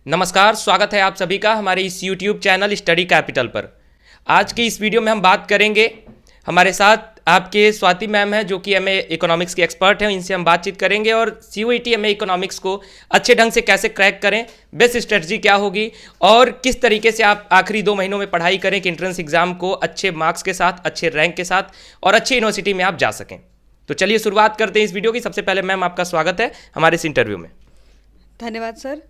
नमस्कार, स्वागत है आप सभी का हमारे इस YouTube चैनल स्टडी कैपिटल पर। आज की इस वीडियो में हम बात करेंगे, हमारे साथ आपके स्वाति मैम हैं जो कि एमए इकोनॉमिक्स के एक्सपर्ट हैं। इनसे हम बातचीत करेंगे और सीयूईटी एमए इकोनॉमिक्स को अच्छे ढंग से कैसे क्रैक करें, बेस्ट स्ट्रेटजी क्या होगी और किस तरीके से आप आखिरी 2 महीनों में पढ़ाई करें कि एंट्रेंस एग्जाम को अच्छे मार्क्स के साथ, अच्छे रैंक के साथ और अच्छी यूनिवर्सिटी में आप जा सकें। तो चलिए शुरुआत करते हैं इस वीडियो की। सबसे पहले मैम आपका स्वागत है हमारे इस इंटरव्यू में। धन्यवाद सर।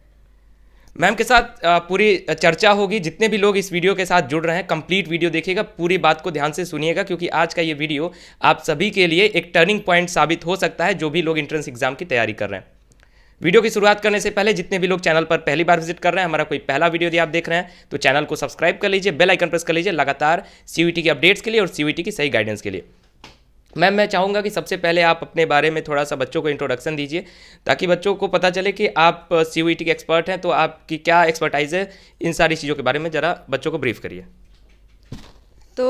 मैम के साथ पूरी चर्चा होगी। जितने भी लोग इस वीडियो के साथ जुड़ रहे हैं, कंप्लीट वीडियो देखिएगा, पूरी बात को ध्यान से सुनिएगा, क्योंकि आज का ये वीडियो आप सभी के लिए एक टर्निंग पॉइंट साबित हो सकता है, जो भी लोग एंट्रेंस एग्जाम की तैयारी कर रहे हैं। वीडियो की शुरुआत करने से पहले जितने भी लोग चैनल पर पहली बार विजिट कर रहे हैं, हमारा कोई पहला वीडियो यदि आप देख रहे हैं तो चैनल को सब्सक्राइब कर लीजिए, बेल आइकन प्रेस कर लीजिए लगातार सीयूईटी के अपडेट्स के लिए और सीयूईटी की सही गाइडेंस के लिए। मैम मैं चाहूँगा कि सबसे पहले आप अपने बारे में थोड़ा सा बच्चों को इंट्रोडक्शन दीजिए, ताकि बच्चों को पता चले कि आप सीयूईटी के एक्सपर्ट हैं, तो आपकी क्या एक्सपर्टाइज है, इन सारी चीज़ों के बारे में ज़रा बच्चों को ब्रीफ करिए। तो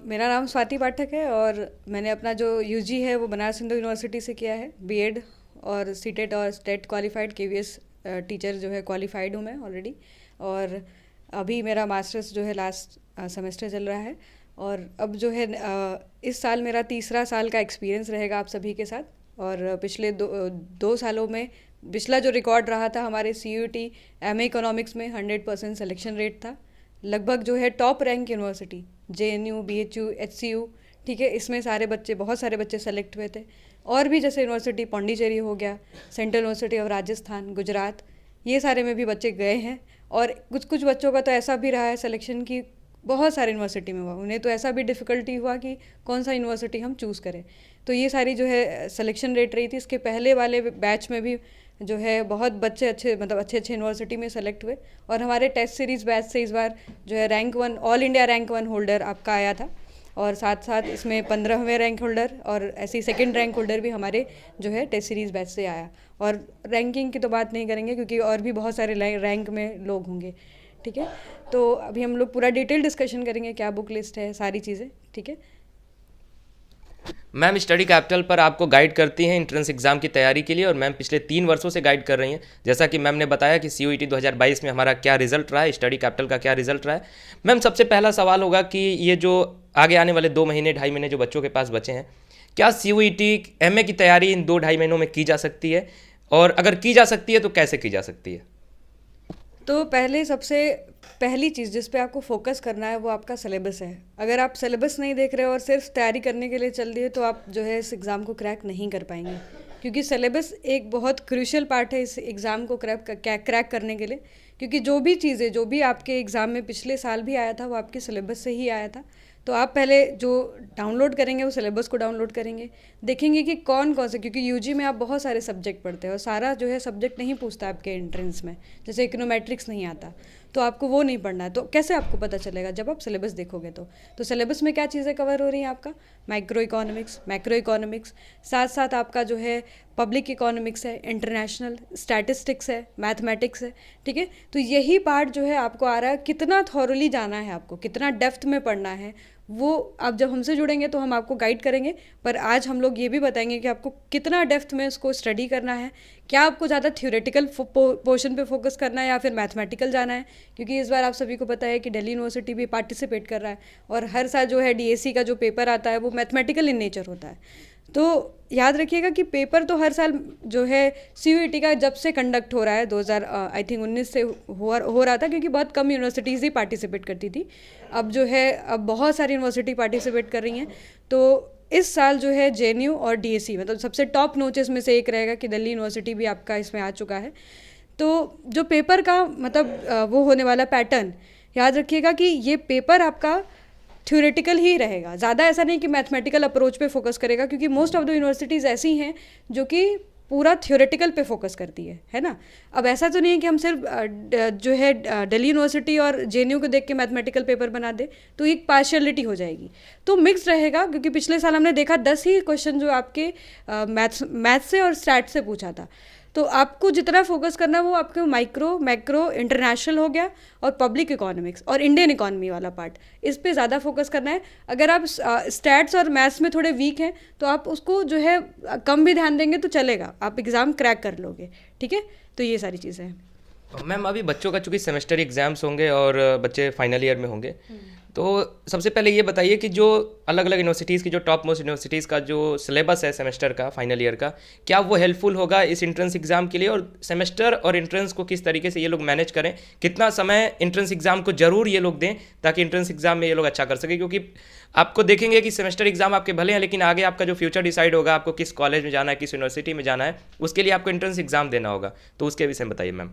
मेरा नाम स्वाति पाठक है और मैंने अपना जो यूजी है वो बनारस हिंदू यूनिवर्सिटी से किया है, बीएड और सीटेट और स्टेट क्वालिफाइड केवीएस टीचर जो है क्वालिफाइड हूँ मैं ऑलरेडी। और अभी मेरा मास्टर्स जो है लास्ट सेमेस्टर चल रहा है और अब जो है इस साल मेरा तीसरा साल का एक्सपीरियंस रहेगा आप सभी के साथ। और पिछले दो सालों में पिछला जो रिकॉर्ड रहा था हमारे सीयूईटी एमए इकोनॉमिक्स में 100% सिलेक्शन रेट था। लगभग जो है top rank university JNU, BHU, HCU, ठीक है, इसमें बहुत सारे बच्चे सेलेक्ट हुए थे। और भी जैसे यूनिवर्सिटी पौंडीचेरी हो गया, central university of Rajasthan, Gujarat, ये सारे में भी बच्चे गए हैं। और कुछ बच्चों का तो ऐसा भी रहा है सिलेक्शन की बहुत सारे यूनिवर्सिटी में हुआ, उन्हें तो ऐसा भी डिफ़िकल्टी हुआ कि कौन सा यूनिवर्सिटी हम चूज़ करें। तो ये सारी जो है सिलेक्शन रेट रही थी। इसके पहले वाले बैच में भी जो है बहुत बच्चे अच्छे यूनिवर्सिटी में सेलेक्ट हुए। और हमारे टेस्ट सीरीज़ बैच से इस बार जो है rank 1 all India rank 1 holder आपका आया था। और साथ साथ इसमें 15वें रैंक होल्डर और ऐसी सेकंड रैंक होल्डर भी हमारे जो है टेस्ट सीरीज़ बैच से आया। और रैंकिंग की तो बात नहीं करेंगे क्योंकि और भी बहुत सारे रैंक में लोग होंगे, ठीक है। तो अभी हम लोग पूरा डिटेल डिस्कशन करेंगे, क्या बुक लिस्ट है, सारी चीज़ें, ठीक है। मैम स्टडी कैपिटल पर आपको गाइड करती हैं एंट्रेंस एग्जाम की तैयारी के लिए, और मैम पिछले 3 वर्षों से गाइड कर रही हैं। जैसा कि मैम ने बताया कि सीयूईटी 2022 में हमारा क्या रिजल्ट रहा है, स्टडी कैपिटल का क्या रिजल्ट रहा है। मैम सबसे पहला सवाल होगा कि ये जो आगे आने वाले 2 महीने 2.5 महीने जो बच्चों के पास बचे हैं, क्या सीयूईटी एमए की तैयारी इन 2-2.5 महीनों में की जा सकती है, और अगर की जा सकती है तो कैसे की जा सकती है? तो सबसे पहली चीज़ जिस पे आपको फोकस करना है वो आपका सिलेबस है। अगर आप सिलेबस नहीं देख रहे हो और सिर्फ तैयारी करने के लिए चल दिए तो आप जो है इस एग्ज़ाम को क्रैक नहीं कर पाएंगे, क्योंकि सिलेबस एक बहुत क्रूशियल पार्ट है इस एग्ज़ाम को क्रैक करने के लिए। क्योंकि जो भी चीज़ें जो भी आपके एग्ज़ाम में पिछले साल भी आया था वो आपके सिलेबस से ही आया था। तो आप पहले जो डाउनलोड करेंगे वो सिलेबस को डाउनलोड करेंगे, देखेंगे कि कौन कौन से, क्योंकि यूजी में आप बहुत सारे सब्जेक्ट पढ़ते हैं और सारा जो है सब्जेक्ट नहीं पूछता आपके एंट्रेंस में, जैसे इकोनोमेट्रिक्स नहीं आता तो आपको वो नहीं पढ़ना है। तो कैसे आपको पता चलेगा जब आप सिलेबस देखोगे? तो सिलेबस में क्या चीज़ें कवर हो रही हैं आपका, माइक्रो इकोनॉमिक्स, मैक्रो इकोनॉमिक्स, साथ साथ आपका जो है पब्लिक इकोनॉमिक्स है, इंटरनेशनल स्टैटिस्टिक्स है, मैथमेटिक्स है, ठीक है। तो यही पार्ट जो है आपको आ रहा है, कितना थॉरली जाना है आपको, कितना डेप्थ में पढ़ना है, वो आप जब हमसे जुड़ेंगे तो हम आपको गाइड करेंगे। पर आज हम लोग ये भी बताएंगे कि आपको कितना डेप्थ में इसको स्टडी करना है, क्या आपको ज़्यादा थ्योरेटिकल पोर्शन पे फोकस करना है या फिर मैथमेटिकल जाना है। क्योंकि इस बार आप सभी को पता है कि दिल्ली यूनिवर्सिटी भी पार्टिसिपेट कर रहा है और हर साल जो है डीएससी का जो पेपर आता है वो मैथमेटिकल इन नेचर होता है। तो याद रखिएगा कि पेपर तो हर साल जो है सीयूईटी का जब से कंडक्ट हो रहा है 2019 से हो रहा था, क्योंकि बहुत कम यूनिवर्सिटीज़ ही पार्टिसिपेट करती थी। अब जो है अब बहुत सारी यूनिवर्सिटी पार्टिसिपेट कर रही हैं। तो इस साल जो है जेएनयू और डीएससी मतलब सबसे टॉप नोचेस में से एक रहेगा कि दिल्ली यूनिवर्सिटी भी आपका इसमें आ चुका है। तो जो पेपर का मतलब वो होने वाला पैटर्न, याद रखिएगा कि ये पेपर आपका थ्योरेटिकल ही रहेगा, ज़्यादा ऐसा नहीं कि मैथमेटिकल अप्रोच पे फोकस करेगा, क्योंकि मोस्ट ऑफ द यूनिवर्सिटीज़ ऐसी हैं जो कि पूरा थ्योरेटिकल पे फोकस करती है ना। अब ऐसा तो नहीं है कि हम सिर्फ जो है दिल्ली यूनिवर्सिटी और जेएनयू को देख के मैथमेटिकल पेपर बना दे, तो एक पार्शियलिटी हो जाएगी। तो मिक्स रहेगा, क्योंकि पिछले साल हमने देखा 10 ही क्वेश्चन जो आपके मैथ्स से और स्टैट से पूछा था। तो आपको जितना फोकस करना है वो आपके माइक्रो, मैक्रो, इंटरनेशनल हो गया और पब्लिक इकोनॉमिक्स और इंडियन इकोनॉमी वाला पार्ट, इस पे ज़्यादा फोकस करना है। अगर आप स्टैट्स और मैथ्स में थोड़े वीक हैं तो आप उसको जो है कम भी ध्यान देंगे तो चलेगा, आप एग्ज़ाम क्रैक कर लोगे, ठीक है। तो ये सारी चीज़ें हैं। मैम अभी बच्चों का चूंकि सेमेस्टर एग्जाम्स होंगे और बच्चे फाइनल ईयर में होंगे, तो सबसे पहले ये बताइए कि जो अलग अलग यूनिवर्सिटीज़ की जो टॉप मोस्ट यूनिवर्सिटीज़ का जो सिलेबस है सेमेस्टर का फाइनल ईयर का, क्या वो हेल्पफुल होगा इस एंट्रेंस एग्ज़ाम के लिए, और सेमेस्टर और एंट्रेंस को किस तरीके से ये लोग मैनेज करें, कितना समय एंट्रेंस एग्ज़ाम को जरूर ये लोग दें ताकि एंट्रेंस एग्ज़ाम में ये लोग अच्छा कर सकें, क्योंकि आपको देखेंगे कि सेमेस्टर एग्ज़ाम आपके भले हैं लेकिन आगे आपका जो फ्यूचर डिसाइड होगा, आपको किस कॉलेज में जाना है, किस यूनिवर्सिटी में जाना है, उसके लिए आपको एंट्रेंस एग्ज़ाम देना होगा। तो उसके विषय में बताइए मैम।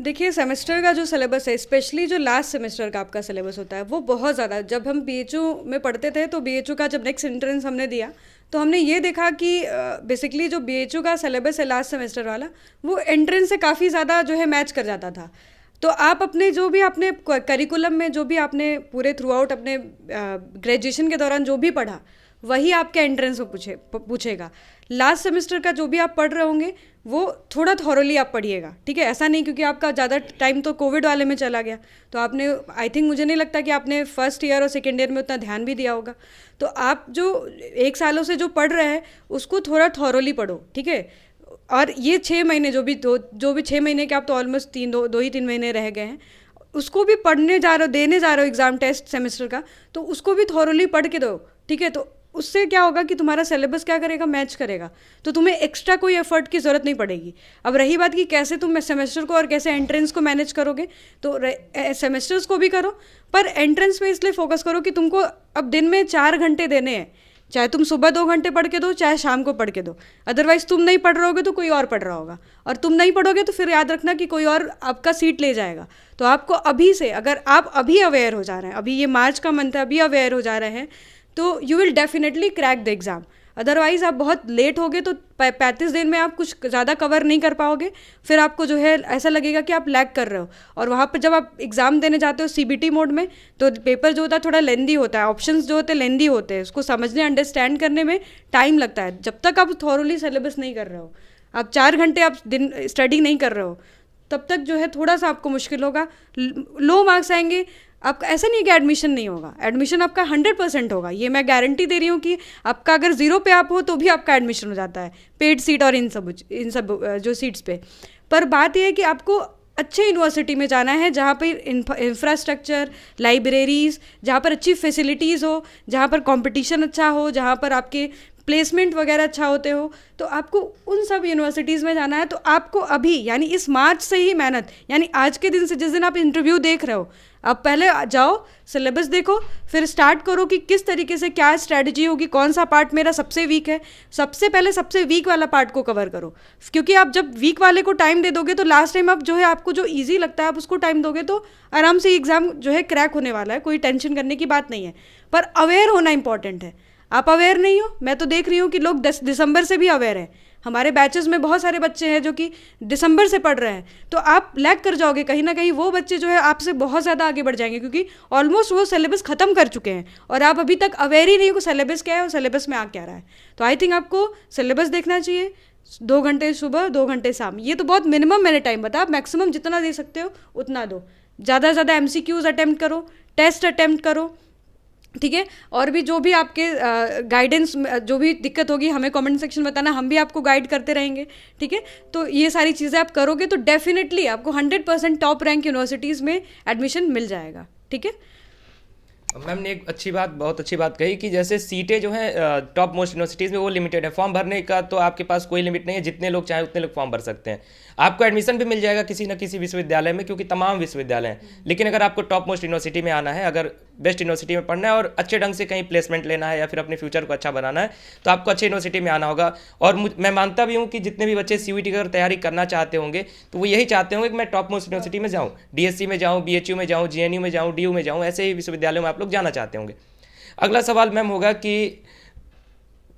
देखिए, सेमेस्टर का जो सिलेबस है, स्पेशली जो लास्ट सेमेस्टर का आपका सिलेबस होता है, वो बहुत ज़्यादा, जब हम बीएचयू में पढ़ते थे तो बीएचयू का जब नेक्स्ट एंट्रेंस हमने दिया तो हमने ये देखा कि बेसिकली जो बीएचयू का सिलेबस है लास्ट सेमेस्टर वाला, वो एंट्रेंस से काफ़ी ज़्यादा जो है मैच कर जाता था। तो आप अपने जो भी आपने करिकुलम में जो भी आपने पूरे थ्रू आउट अपने ग्रेजुएशन के दौरान जो भी पढ़ा, वही आपके एंट्रेंस में पूछेगा। लास्ट सेमेस्टर का जो भी आप पढ़ रहे होंगे वो थोड़ा थॉरोली आप पढ़िएगा, ठीक है। ऐसा नहीं क्योंकि आपका ज़्यादा टाइम तो कोविड वाले में चला गया, तो आपने आई थिंक मुझे नहीं लगता कि आपने फर्स्ट ईयर और सेकेंड ईयर में उतना ध्यान भी दिया होगा। तो आप जो 1 सालों से जो पढ़ रहे हैं उसको थोड़ा थॉरोली पढ़ो, ठीक है। और ये 6 महीने जो भी 6 महीने के आप तो ऑलमोस्ट 3 महीने रह गए हैं, उसको भी पढ़ने जा रहे हो, देने जा रहे हो एग्ज़ाम टेस्ट सेमेस्टर का, तो उसको भी थॉरोली पढ़ के दो, ठीक है। तो उससे क्या होगा कि तुम्हारा सिलेबस क्या करेगा, मैच करेगा, तो तुम्हें एक्स्ट्रा कोई एफर्ट की ज़रूरत नहीं पड़ेगी। अब रही बात कि कैसे तुम सेमेस्टर को और कैसे एंट्रेंस को मैनेज करोगे, तो सेमेस्टर्स को भी करो, पर एंट्रेंस में इसलिए फोकस करो कि तुमको अब दिन में 4 घंटे देने हैं, चाहे तुम सुबह 2 घंटे पढ़ के दो, चाहे शाम को पढ़ के दो। अदरवाइज तुम नहीं पढ़ रहे होगे तो कोई और पढ़ रहा होगा, और तुम नहीं पढ़ोगे तो फिर याद रखना कि कोई और आपका सीट ले जाएगा। तो आपको अभी से, अगर आप अभी अवेयर हो जा रहे हैं, अभी ये मार्च का मंथ है, अभी अवेयर हो जा रहे हैं, तो you will definitely crack the exam. Otherwise आप बहुत लेट होगे तो 35 दिन में आप कुछ ज़्यादा कवर नहीं कर पाओगे, फिर आपको जो है ऐसा लगेगा कि आप लैग कर रहे हो। और वहाँ पर जब आप एग्ज़ाम देने जाते हो सीबीटी मोड में, तो पेपर जो होता है थोड़ा लेंदी होता है, ऑप्शंस जो होते हैं लेंदी होते हैं, उसको समझने अंडरस्टैंड करने में टाइम लगता है। जब तक आप थॉरोली सिलेबस नहीं कर रहे हो, आप 4 घंटे आप दिन स्टडी नहीं कर रहे हो, तब तक जो है थोड़ा सा आपको मुश्किल होगा, लो मार्क्स आएंगे। आपका ऐसा नहीं है कि एडमिशन नहीं होगा, एडमिशन आपका 100% होगा, ये मैं गारंटी दे रही हूँ कि आपका अगर 0 पे आप हो तो भी आपका एडमिशन हो जाता है, पेड सीट और इन सब जो सीट्स पे। पर बात यह है कि आपको अच्छे यूनिवर्सिटी में जाना है जहाँ पर इंफ्रास्ट्रक्चर, लाइब्रेरीज़, जहाँ पर अच्छी फैसिलिटीज़ हो, जहाँ पर कंपटीशन अच्छा हो, जहाँ पर आपके प्लेसमेंट वगैरह अच्छा होते हो, तो आपको उन सब यूनिवर्सिटीज़ में जाना है। तो आपको अभी यानी इस मार्च से ही मेहनत, यानी आज के दिन से, जिस दिन आप इंटरव्यू देख रहे हो, आप पहले जाओ, सिलेबस देखो, फिर स्टार्ट करो कि किस तरीके से क्या स्ट्रैटेजी होगी, कौन सा पार्ट मेरा सबसे वीक है, सबसे पहले सबसे वीक वाला पार्ट को कवर करो। क्योंकि आप जब वीक वाले को टाइम दे दोगे तो लास्ट टाइम आप जो है आपको जो ईजी लगता है आप उसको टाइम दोगे तो आराम से एग्ज़ाम जो है क्रैक होने वाला है, कोई टेंशन करने की बात नहीं है। पर अवेयर होना इंपॉर्टेंट है। आप अवेयर नहीं हो, मैं तो देख रही हूँ कि लोग 10 दिसंबर से भी अवेयर हैं। हमारे बैचेस में बहुत सारे बच्चे हैं जो कि दिसंबर से पढ़ रहे हैं, तो आप लैग कर जाओगे कहीं ना कहीं। वो बच्चे जो है आपसे बहुत ज़्यादा आगे बढ़ जाएंगे, क्योंकि ऑलमोस्ट वो सिलेबस ख़त्म कर चुके हैं और आप अभी तक अवेयर ही नहीं हो सिलेबस क्या है और सिलेबस में आ क्या रहा है। तो आई थिंक आपको सिलेबस देखना चाहिए, 2 घंटे सुबह, 2 घंटे शाम, ये तो बहुत मिनिमम मैंने टाइम बताया। आप मैक्सिमम जितना दे सकते हो उतना दो, ज़्यादा से ज़्यादा MCQs अटैम्प्ट करो, टेस्ट अटैम्प्ट करो, ठीक है। और भी जो भी आपके गाइडेंस, जो भी दिक्कत होगी हमें कमेंट सेक्शन में बताना, हम भी आपको गाइड करते रहेंगे, ठीक है। तो ये सारी चीज़ें आप करोगे तो डेफिनेटली आपको 100% टॉप रैंक यूनिवर्सिटीज़ में एडमिशन मिल जाएगा, ठीक है। मैम ने एक बहुत अच्छी बात कही कि जैसे सीटें जो हैं टॉप मोस्ट यूनिवर्सिटीज़ में वो लिमिटेड है, फॉर्म भरने का तो आपके पास कोई लिमिट नहीं है, जितने लोग चाहें उतने लोग फॉर्म भर सकते हैं। आपको एडमिशन भी मिल जाएगा किसी न किसी विश्वविद्यालय में, क्योंकि तमाम विश्वविद्यालय हैं। लेकिन अगर आपको टॉप मोस्ट यूनिवर्सिटी में आना है, अगर बेस्ट यूनिवर्सिटी में पढ़ना है और अच्छे ढंग से कहीं प्लेसमेंट लेना है या फिर अपने फ्यूचर को अच्छा बनाना है, तो आपको अच्छे यूनिवर्सिटी में आना होगा। और मैं मानता भी हूँ कि जितने भी बच्चे CUET की अगर तैयारी करना चाहते होंगे तो वो यही चाहते होंगे कि मैं टॉप मोस्ट यूनिवर्सिटी में जाऊँ, DSC में जाऊँ, BHU में जाऊँ, GNU में जाऊँ, DU में जाऊँ, ऐसे ही विश्वविद्यालयों में आप लोग जाना चाहते होंगे। अगला सवाल मैम होगा कि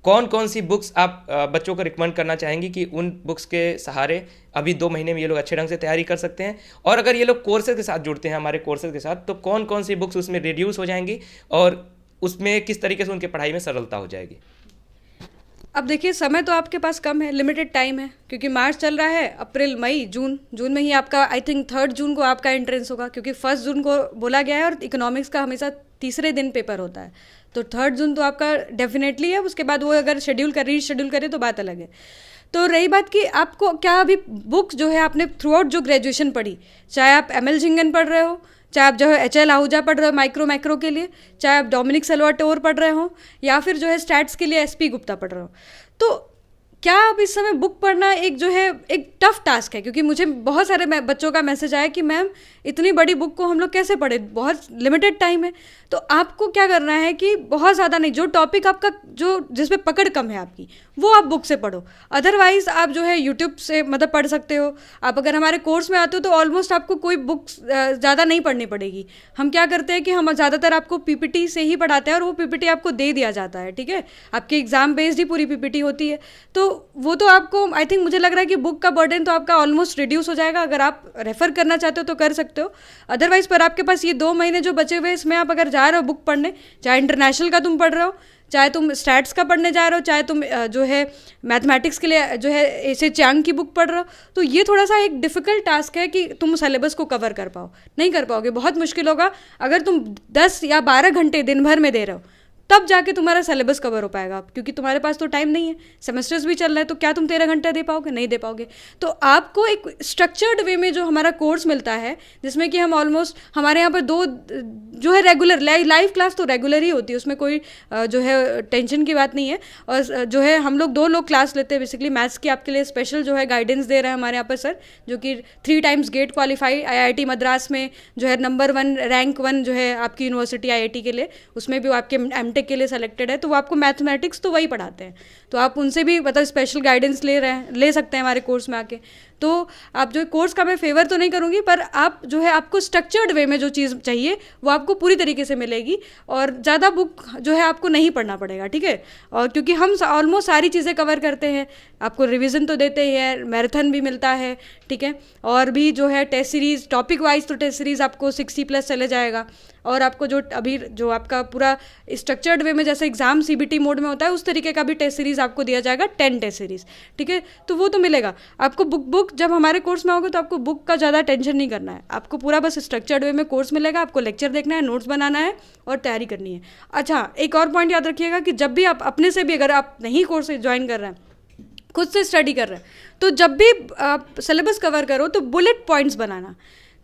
कौन कौन सी बुक्स आप बच्चों को रिकमेंड करना चाहेंगी कि उन बुक्स के सहारे अभी 2 महीने में ये लोग अच्छे ढंग से तैयारी कर सकते हैं, और अगर ये लोग कोर्सेज के साथ जुड़ते हैं, हमारे कोर्सेज के साथ, तो कौन कौन सी बुक्स उसमें रिड्यूस हो जाएंगी और उसमें किस तरीके से उनकी पढ़ाई में सरलता हो जाएगी? अब देखिए, समय तो आपके पास कम है, लिमिटेड टाइम है, क्योंकि मार्च चल रहा है, अप्रैल, मई, जून में ही आपका, आई थिंक 3 जून को आपका एंट्रेंस होगा, क्योंकि 1 जून को बोला गया है और इकोनॉमिक्स का हमेशा तीसरे दिन पेपर होता है, तो 3 जून तो आपका डेफिनेटली है। उसके बाद वो अगर रीशेड्यूल करे तो बात अलग है। तो रही बात कि आपको क्या अभी बुक जो है आपने थ्रू आउट जो ग्रेजुएशन पढ़ी, चाहे आप एम एल झिंगन पढ़ रहे हो, चाहे आप जो है एच एल आहूजा पढ़ रहे हो मैक्रो के लिए, चाहे आप डोमिनिक सल्वाटोर पढ़ रहे हो, या फिर जो है स्टैट्स के लिए एस पी गुप्ता पढ़ रहे हो, तो क्या अब इस समय बुक पढ़ना एक जो है एक टफ टास्क है? क्योंकि मुझे बहुत सारे बच्चों का मैसेज आया कि मैम इतनी बड़ी बुक को हम लोग कैसे पढ़े, बहुत लिमिटेड टाइम है। तो आपको क्या करना है कि बहुत ज़्यादा नहीं, जो टॉपिक आपका जो जिसमें पकड़ कम है आपकी, वो आप बुक से पढ़ो। अदरवाइज आप जो है यूट्यूब से मतलब पढ़ सकते हो। आप अगर हमारे कोर्स में आते हो तो ऑलमोस्ट आपको कोई बुक्स ज़्यादा नहीं पढ़नी पड़ेगी। हम क्या करते हैं कि हम ज़्यादातर आपको पीपीटी से ही पढ़ाते हैं और वो पीपीटी आपको दे दिया जाता है, ठीक है। आपकी एग्जाम बेस्ड ही पूरी पीपीटी होती है, तो वो तो आपको आई थिंक मुझे लग रहा है कि बुक का बर्डन तो आपका ऑलमोस्ट रिड्यूस हो जाएगा। अगर आप रेफर करना चाहते हो तो कर सकते हो, अदरवाइज पर आपके पास ये 2 महीने जो बचे हुए इसमें आप अगर जा रहे हो बुक पढ़ने, चाहे इंटरनेशनल का तुम पढ़ रहे हो, चाहे तुम स्टैट्स का पढ़ने जा रहे हो, चाहे तुम जो है मैथमेटिक्स के लिए जो है ऐसे चांग की बुक पढ़ रहे हो, तो ये थोड़ा सा एक डिफ़िकल्ट टास्क है कि तुम सिलेबस को कवर कर पाओ। नहीं कर पाओगे, बहुत मुश्किल होगा। अगर तुम 10 या 12 घंटे दिन भर में दे रहे हो तब जाके तुम्हारा सिलेबस कवर हो पाएगा, क्योंकि तुम्हारे पास तो टाइम नहीं है, सेमेस्टर्स भी चल रहे हैं, तो क्या तुम 13 घंटे दे पाओगे? नहीं दे पाओगे। तो आपको एक स्ट्रक्चर्ड वे में जो हमारा कोर्स मिलता है, जिसमें कि हम ऑलमोस्ट हमारे यहाँ पर 2 जो है रेगुलर लाइव क्लास तो रेगुलर ही होती है, उसमें कोई जो है टेंशन की बात नहीं है। और जो है हम लोग 2 लोग क्लास लेते हैं बेसिकली। मैथ्स की आपके लिए स्पेशल जो है गाइडेंस दे रहे हैं हमारे यहाँ पर सर, जो कि 3 times GATE qualify, IIT Madras में जो है नंबर 1 रैंक 1 जो है आपकी यूनिवर्सिटी IIT के लिए, उसमें भी आपके MTech के लिए सेलेक्टेड है। तो वो आपको मैथमेटिक्स तो वही पढ़ाते हैं, तो आप उनसे भी मतलब स्पेशल गाइडेंस ले सकते हैं हमारे कोर्स में आके। तो आप जो कोर्स का मैं फेवर तो नहीं करूँगी, पर आप जो है आपको स्ट्रक्चर्ड वे में जो चीज़ चाहिए वो आपको पूरी तरीके से मिलेगी, और ज़्यादा बुक जो है आपको नहीं पढ़ना पड़ेगा, ठीक है। और क्योंकि हम ऑलमोस्ट सारी चीज़ें कवर करते हैं, आपको रिवीजन तो देते ही है, मैराथन भी मिलता है, ठीक है। और भी जो है टेस्ट सीरीज़ टॉपिक वाइज, तो टेस्ट सीरीज़ आपको 60+ चले जाएगा। और आपको जो अभी जो आपका पूरा स्ट्रक्चर्ड वे में जैसे एग्जाम CBT मोड में होता है, उस तरीके का भी टेस्ट सीरीज़ आपको दिया जाएगा, 10 टेस्ट सीरीज़, ठीक है। तो वो तो मिलेगा आपको। बुक जब हमारे कोर्स में आओगे तो आपको बुक का ज़्यादा टेंशन नहीं करना है, आपको पूरा बस स्ट्रक्चर्ड वे में कोर्स मिलेगा। आपको लेक्चर देखना है, नोट्स बनाना है और तैयारी करनी है। अच्छा, एक और पॉइंट याद रखिएगा कि जब भी आप अपने से भी, अगर आप नहीं कोर्स ज्वाइन कर रहे हैं, खुद से स्टडी कर रहे हैं, तो जब भी आप सिलेबस कवर करो तो बुलेट पॉइंट्स बनाना,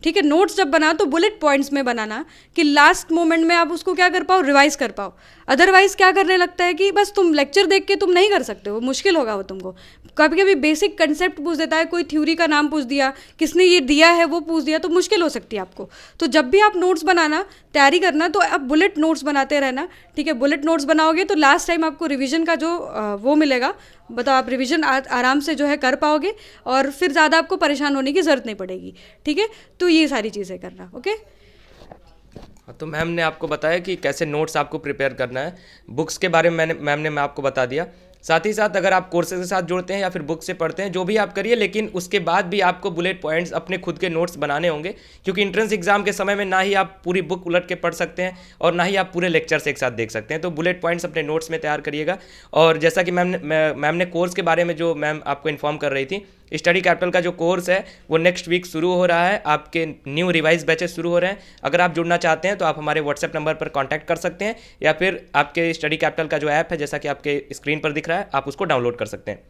ठीक है। नोट्स जब बनाओ तो बुलेट पॉइंट्स में बनाना, कि लास्ट मोमेंट में आप उसको क्या कर पाओ, रिवाइज कर पाओ। अदरवाइज क्या करने लगता है कि बस तुम लेक्चर देख के तुम नहीं कर सकते हो, मुश्किल होगा वो तुमको। कभी कभी बेसिक कंसेप्ट पूछ देता है, कोई थ्योरी का नाम पूछ दिया, किसने ये दिया है वो पूछ दिया, तो मुश्किल हो सकती है आपको। तो जब भी आप नोट्स बनाना, तैयारी करना, तो आप बुलेट नोट्स बनाते रहना, ठीक है। बुलेट नोट्स बनाओगे तो लास्ट टाइम आपको रिवीजन का जो वो मिलेगा, बताओ आप रिवीजन आराम से जो है कर पाओगे, और फिर ज़्यादा आपको परेशान होने की ज़रूरत नहीं पड़ेगी, ठीक है। तो ये सारी चीज़ें करना, ओके। तो मैम ने आपको बताया कि कैसे नोट्स आपको प्रिपेयर करना है। बुक्स के बारे में मैम ने आपको बता दिया। साथ ही साथ अगर आप कोर्सेज के साथ जुड़ते हैं या फिर बुक से पढ़ते हैं, जो भी आप करिए, लेकिन उसके बाद भी आपको बुलेट पॉइंट्स अपने खुद के नोट्स बनाने होंगे, क्योंकि एंट्रेंस एग्जाम के समय में ना ही आप पूरी बुक उलट के पढ़ सकते हैं और ना ही आप पूरे लेक्चर्स एक साथ देख सकते हैं। तो बुलेट पॉइंट्स अपने नोट्स में तैयार करिएगा। और जैसा कि मैम ने कोर्स के बारे में जो मैम आपको इन्फॉर्म कर रही थी, स्टडी कैपिटल का जो कोर्स है वो नेक्स्ट वीक शुरू हो रहा है। आपके न्यू रिवाइज बैचेस शुरू हो रहे हैं। अगर आप जुड़ना चाहते हैं तो आप हमारे व्हाट्सएप नंबर पर कांटेक्ट कर सकते हैं, या फिर आपके स्टडी कैपिटल का जो ऐप है, जैसा कि आपके स्क्रीन पर दिख रहा है, आप उसको डाउनलोड कर सकते हैं।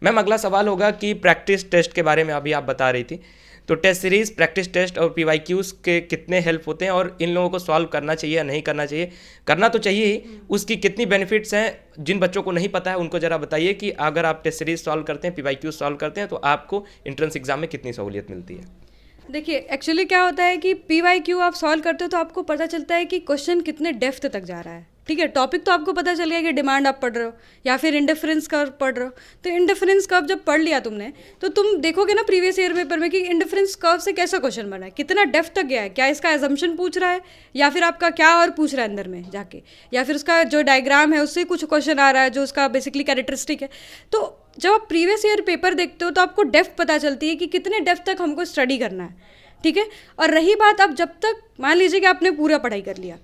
मैम, अगला सवाल होगा कि प्रैक्टिस टेस्ट के बारे में अभी आप बता रही थी, तो टेस्ट सीरीज़, प्रैक्टिस टेस्ट और PYQs के कितने हेल्प होते हैं, और इन लोगों को सॉल्व करना चाहिए या नहीं करना चाहिए? करना तो चाहिए ही, उसकी कितनी बेनिफिट्स हैं? जिन बच्चों को नहीं पता है उनको ज़रा बताइए कि अगर आप टेस्ट सीरीज़ सॉल्व करते हैं, PYQs सॉल्व करते हैं, तो आपको एंट्रेंस एग्जाम में कितनी सहूलियत मिलती है। देखिए, एक्चुअली क्या होता है कि PYQ आप सॉल्व करते हो तो आपको पता चलता है कि क्वेश्चन कितने डेप्थ तक जा रहा है, ठीक है। टॉपिक तो आपको पता चल गया कि डिमांड आप पढ़ रहे हो या फिर इंडिफरेंस कर्व पढ़ रहे हो। तो इंडिफरेंस कर्व जब पढ़ लिया तुमने, तो तुम देखोगे ना प्रीवियस ईयर पेपर में कि इंडिफरेंस कर्व से कैसा क्वेश्चन बना है, कितना डेप्थ तक गया है, क्या इसका एजम्पशन पूछ रहा है या फिर आपका क्या और पूछ रहा है अंदर में जाके, या फिर उसका जो डायग्राम है उससे कुछ क्वेश्चन आ रहा है जो उसका बेसिकली कैरेक्टरिस्टिक है। तो जब आप प्रीवियस ईयर पेपर देखते हो तो आपको डेप्थ पता चलती है कि कितने डेप्थ तक हमको स्टडी करना है, ठीक है। और रही बात, आप जब तक मान लीजिए कि आपने पूरा पढ़ाई कर लिया,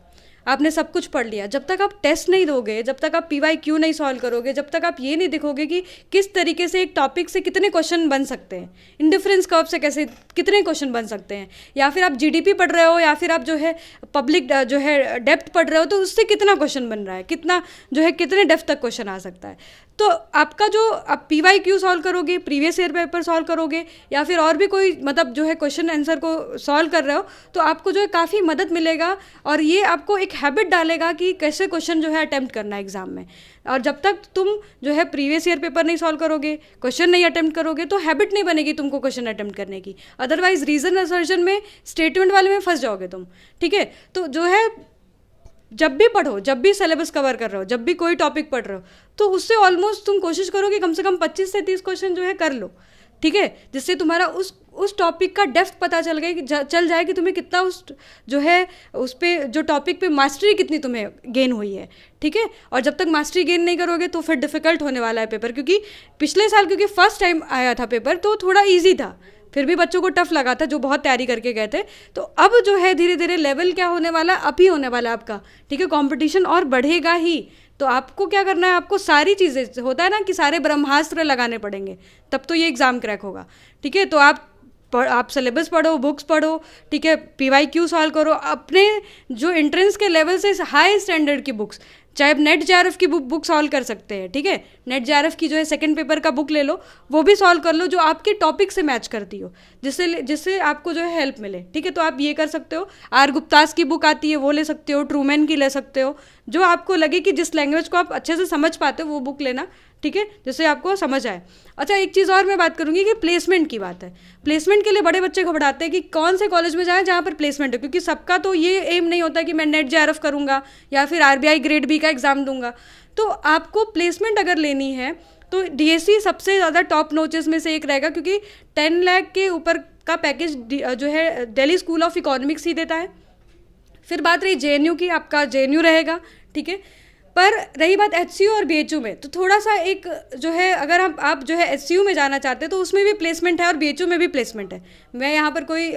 आपने सब कुछ पढ़ लिया, जब तक आप टेस्ट नहीं दोगे, जब तक आप PYQ नहीं सॉल्व करोगे, जब तक आप ये नहीं देखोगे कि किस तरीके से एक टॉपिक से कितने क्वेश्चन बन सकते हैं, इंडिफरेंस कर्व से कैसे कितने क्वेश्चन बन सकते हैं, या फिर आप GDP पढ़ रहे हो, या फिर आप जो है पब्लिक जो है डेप्थ पढ़ रहे हो, तो उससे कितना क्वेश्चन बन रहा है, कितना जो है कितने डेप्थ तक क्वेश्चन आ सकता है, तो आपका जो आप PYQ सॉल्व करोगे, प्रीवियस ईयर पेपर सॉल्व करोगे, या फिर और भी कोई मतलब जो है क्वेश्चन आंसर को सॉल्व कर रहे हो, तो आपको जो है काफ़ी मदद मिलेगा और ये आपको एक हैबिट डालेगा कि कैसे क्वेश्चन जो है अटेम्प्ट करना है एग्जाम में। और जब तक तुम जो है प्रीवियस ईयर पेपर नहीं सॉल्व करोगे, क्वेश्चन नहीं अटेम्प्ट करोगे, तो हैबिट नहीं बनेगी तुमको क्वेश्चन अटेम्प्ट करने की। अदरवाइज रीजन असर्शन में, स्टेटमेंट वाले में फंस जाओगे तुम, ठीक है। तो जो है जब भी पढ़ो, जब भी सिलेबस कवर कर रहे हो, जब भी कोई टॉपिक पढ़ रहे हो, तो उससे ऑलमोस्ट तुम कोशिश करो कि कम से कम 25 से 30 क्वेश्चन जो है कर लो, ठीक है, जिससे तुम्हारा उस टॉपिक का डेप्थ पता चल जाए कि तुम्हें कितना उस जो है उस पे जो टॉपिक पे मास्टरी कितनी तुम्हें गेन हुई है, ठीक है। और जब तक मास्टरी गेन नहीं करोगे तो फिर डिफिकल्ट होने वाला है पेपर, क्योंकि पिछले साल क्योंकि फर्स्ट टाइम आया था पेपर तो थोड़ा ईजी था, फिर भी बच्चों को टफ लगा था जो बहुत तैयारी करके गए थे। तो अब जो है धीरे धीरे लेवल क्या होने वाला, अब ही होने वाला है आपका, ठीक है, कंपटीशन और बढ़ेगा ही। तो आपको क्या करना है, आपको सारी चीज़ें, होता है ना कि सारे ब्रह्मास्त्र लगाने पड़ेंगे, तब तो ये एग्ज़ाम क्रैक होगा, ठीक है। तो आप सिलेबस पढ़ो, बुक्स पढ़ो, ठीक है, PYQ सॉल्व करो, अपने जो एंट्रेंस के लेवल से हाई स्टैंडर्ड की बुक्स, चाहे आप नेट JRF की बुक सॉल्व कर सकते हैं, ठीक है, नेट JRF की जो है सेकंड पेपर का बुक ले लो, वो भी सॉल्व कर लो जो आपके टॉपिक से मैच करती हो, जिससे आपको जो है हेल्प मिले, ठीक है। तो आप ये कर सकते हो, R गुप्तास की बुक आती है वो ले सकते हो, ट्रूमैन की ले सकते हो, जो आपको लगे कि जिस लैंग्वेज को आप अच्छे से समझ पाते हो वो बुक लेना, ठीक है, जिससे आपको समझ आए। अच्छा, एक चीज़ और मैं बात करूँगी कि प्लेसमेंट की बात है। प्लेसमेंट के लिए बड़े बच्चे घबराते हैं कि कौन से कॉलेज में जाएं जहाँ पर प्लेसमेंट हो, क्योंकि सबका तो ये एम नहीं होता कि मैं नेट JRF करूँगा या फिर RBI ग्रेड B का एग्ज़ाम दूंगा। तो आपको प्लेसमेंट अगर लेनी है तो DSE सबसे ज़्यादा टॉप नोचेस में से एक रहेगा, क्योंकि 10 लाख के ऊपर का पैकेज जो है दिल्ली स्कूल ऑफ इकोनॉमिक्स ही देता है। फिर बात रही JNU की, आपका JNU रहेगा, ठीक है। पर रही बात HCU और BHU में, तो थोड़ा सा एक जो है, अगर आप जो है HCU में जाना चाहते हैं तो उसमें भी प्लेसमेंट है और BHU में भी प्लेसमेंट है। मैं यहाँ पर कोई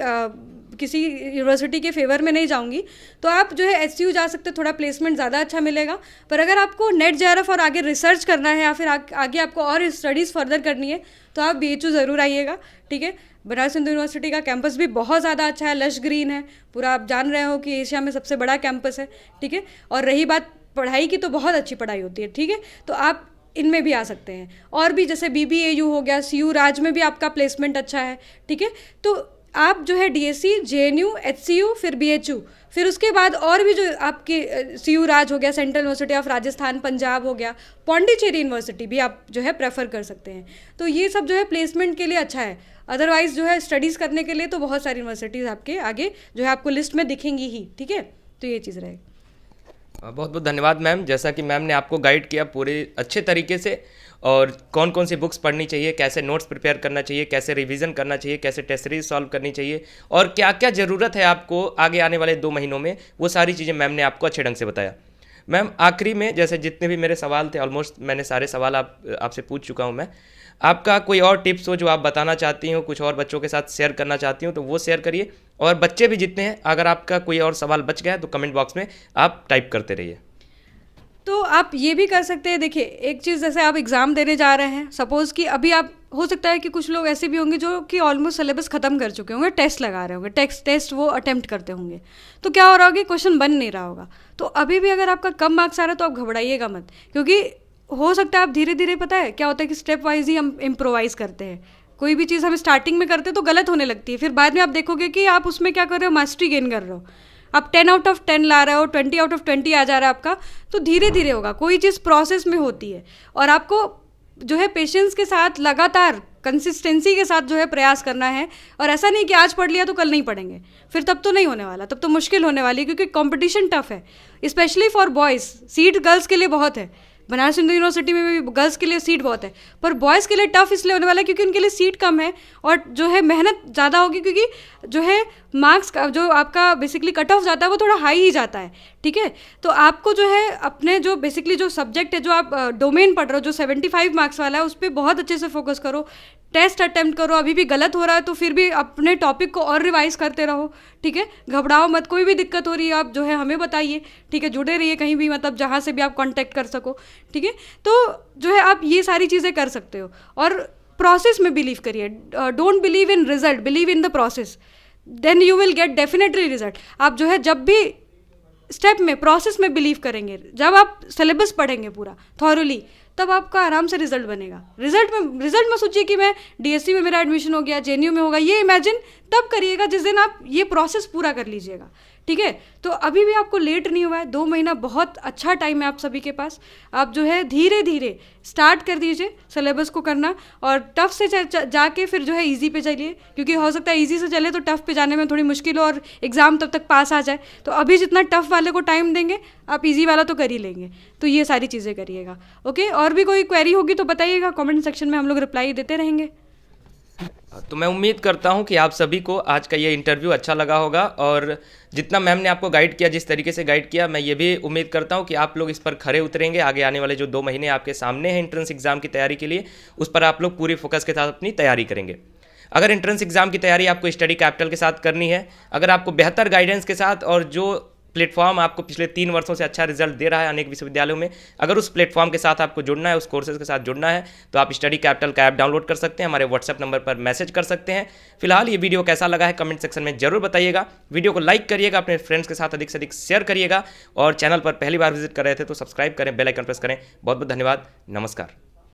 किसी यूनिवर्सिटी के फेवर में नहीं जाऊँगी, तो आप जो है HCU जा सकते हैं, थोड़ा प्लेसमेंट ज़्यादा अच्छा मिलेगा। पर अगर आपको नेट JRF और आगे रिसर्च करना है या फिर आगे आपको और स्टडीज़ फर्दर करनी है तो आप BHU ज़रूर आइएगा, ठीक है। बनारस हिंदू यूनिवर्सिटी का कैंपस भी बहुत ज़्यादा अच्छा है, लश ग्रीन है पूरा, आप जान रहे हो कि एशिया में सबसे बड़ा कैंपस है, ठीक है। और रही बात पढ़ाई की, तो बहुत अच्छी पढ़ाई होती है, ठीक है। तो आप इनमें भी आ सकते हैं, और भी जैसे BBAU हो गया, CU राज में भी आपका प्लेसमेंट अच्छा है, ठीक है। तो आप जो है DSE, JNU, HCU, फिर BHU, फिर उसके बाद और भी जो आपके CU राज हो गया, central university of Rajasthan Punjab हो गया, पौंडीचेरी यूनिवर्सिटी भी आप जो है प्रेफर कर सकते हैं। तो ये सब जो है प्लेसमेंट के लिए अच्छा है। अदरवाइज जो है स्टडीज़ करने के लिए तो बहुत सारी यूनिवर्सिटीज़ आपके आगे जो है आपको लिस्ट में दिखेंगी ही, ठीक है। तो ये चीज़ रहेगी। बहुत बहुत धन्यवाद मैम, जैसा कि मैम ने आपको गाइड किया पूरे अच्छे तरीके से, और कौन कौन सी बुक्स पढ़नी चाहिए, कैसे नोट्स प्रिपेयर करना चाहिए, कैसे रिवीजन करना चाहिए, कैसे टेस्ट सीरीज सॉल्व करनी चाहिए, और क्या क्या ज़रूरत है आपको आगे आने वाले 2 महीनों में, वो सारी चीज़ें मैम ने आपको अच्छे ढंग से बताया। मैम आखिरी में, जैसे जितने भी मेरे सवाल थे ऑलमोस्ट मैंने सारे सवाल आपसे पूछ चुका हूँ मैं, आपका कोई और टिप्स हो जो आप बताना चाहती हो, कुछ और बच्चों के साथ शेयर करना चाहती हो तो वो शेयर करिए, और बच्चे भी जितने हैं, अगर आपका कोई और सवाल बच गया है तो कमेंट बॉक्स में आप टाइप करते रहिए। तो आप ये भी कर सकते हैं, देखिए एक चीज़, जैसे आप एग्ज़ाम देने जा रहे हैं, सपोज़ कि अभी आप, हो सकता है कि कुछ लोग ऐसे भी होंगे जो कि ऑलमोस्ट सिलेबस ख़त्म कर चुके होंगे, टेस्ट लगा रहे होंगे, टेस्ट वो अटेम्प्ट करते होंगे, तो क्या हो रहा होगा, क्वेश्चन बन नहीं रहा होगा। तो अभी भी अगर आपका कम मार्क्स आ रहा है तो आप घबराइएगा मत, क्योंकि हो सकता है आप धीरे धीरे, पता है क्या होता है कि स्टेप वाइज ही हम इम्प्रोवाइज़ करते हैं। कोई भी चीज़ हम स्टार्टिंग में करते हैं तो गलत होने लगती है, फिर बाद में आप देखोगे कि आप उसमें क्या कर रहे हो, मास्टरी गेन कर रहे हो, आप 10 आउट ऑफ 10 ला रहे हो, 20 आउट ऑफ 20 आ जा रहा है आपका। तो धीरे धीरे होगा, कोई चीज़ प्रोसेस में होती है, और आपको जो है पेशेंस के साथ, लगातार कंसिस्टेंसी के साथ जो है प्रयास करना है। और ऐसा नहीं कि आज पढ़ लिया तो कल नहीं पढ़ेंगे, फिर तब तो नहीं होने वाला, तब तो मुश्किल होने वाली है, क्योंकि कंपटीशन टफ है, specially for boys. Seat girls के लिए बहुत है, बनारस हिंदू यूनिवर्सिटी में भी गर्ल्स के लिए सीट बहुत है, पर बॉयज़ के लिए टफ इसलिए होने वाला है क्योंकि उनके लिए सीट कम है और जो है मेहनत ज़्यादा होगी, क्योंकि जो है मार्क्स का जो आपका बेसिकली कट ऑफ जाता है वो थोड़ा हाई ही जाता है, ठीक है। तो आपको जो है अपने जो बेसिकली जो सब्जेक्ट है, जो आप डोमेन पढ़ रहे हो, जो 75 मार्क्स वाला है, उस पर बहुत अच्छे से फोकस करो, टेस्ट अटेम्प्ट करो। अभी भी गलत हो रहा है तो फिर भी अपने टॉपिक को और रिवाइज करते रहो, ठीक है। घबराओ मत, कोई भी दिक्कत हो रही है आप जो है हमें बताइए, ठीक है। जुड़े रहिए कहीं भी, मतलब जहाँ से भी आप कांटेक्ट कर सको, ठीक है। तो जो है आप ये सारी चीज़ें कर सकते हो, और प्रोसेस में बिलीव करिए। Don't believe in result, believe in the process, then you will get definitely result. आप जो है जब भी स्टेप में, प्रोसेस में बिलीव करेंगे, जब आप सिलेबस पढ़ेंगे पूरा थॉरली, तब आपका आराम से रिजल्ट बनेगा। रिजल्ट में सोचिए कि मैं डीएससी में मेरा एडमिशन हो गया, जेएनयू में होगा, ये इमेजिन तब करिएगा जिस दिन आप ये प्रोसेस पूरा कर लीजिएगा, ठीक है। तो अभी भी आपको लेट नहीं हुआ है, 2 महीना बहुत अच्छा टाइम है आप सभी के पास। आप जो है धीरे धीरे स्टार्ट कर दीजिए सिलेबस को करना, और टफ से जाके फिर जो है इजी पे चलिए, क्योंकि हो सकता है इजी से चले तो टफ पे जाने में थोड़ी मुश्किल हो और एग्ज़ाम तब तक पास आ जाए। तो अभी जितना टफ वाले को टाइम देंगे आप इजी वाला तो कर ही लेंगे। तो ये सारी चीज़ें करिएगा, ओके। और भी कोई क्वेरी होगी तो बताइएगा, कमेंट सेक्शन में हम लोग रिप्लाई देते रहेंगे। तो मैं उम्मीद करता हूं कि आप सभी को आज का ये इंटरव्यू अच्छा लगा होगा, और जितना मैम ने आपको गाइड किया, जिस तरीके से गाइड किया, मैं ये भी उम्मीद करता हूं कि आप लोग इस पर खरे उतरेंगे। आगे आने वाले जो 2 महीने आपके सामने हैं एंट्रेंस एग्जाम की तैयारी के लिए, उस पर आप लोग पूरी फोकस के साथ अपनी तैयारी करेंगे। अगर एंट्रेंस एग्जाम की तैयारी आपको स्टडी कैपिटल के साथ करनी है, अगर आपको बेहतर गाइडेंस के साथ, और जो प्लेटफॉर्म आपको पिछले 3 वर्षों से अच्छा रिजल्ट दे रहा है अनेक विश्वविद्यालयों में, अगर उस प्लेटफॉर्म के साथ आपको जुड़ना है, उस कोर्सेज के साथ जुड़ना है, तो आप स्टडी कैपिटल का ऐप डाउनलोड कर सकते हैं, हमारे व्हाट्सएप नंबर पर मैसेज कर सकते हैं। फिलहाल ये वीडियो कैसा लगा है कमेंट सेक्शन में जरूर बताइएगा। वीडियो को लाइक करिएगा, अपने फ्रेंड्स के साथ अधिक से अधिक शेयर करिएगा, और चैनल पर पहली बार विजिट कर रहे थे तो सब्सक्राइब करें, बेल आइकन प्रेस करें। बहुत बहुत धन्यवाद, नमस्कार।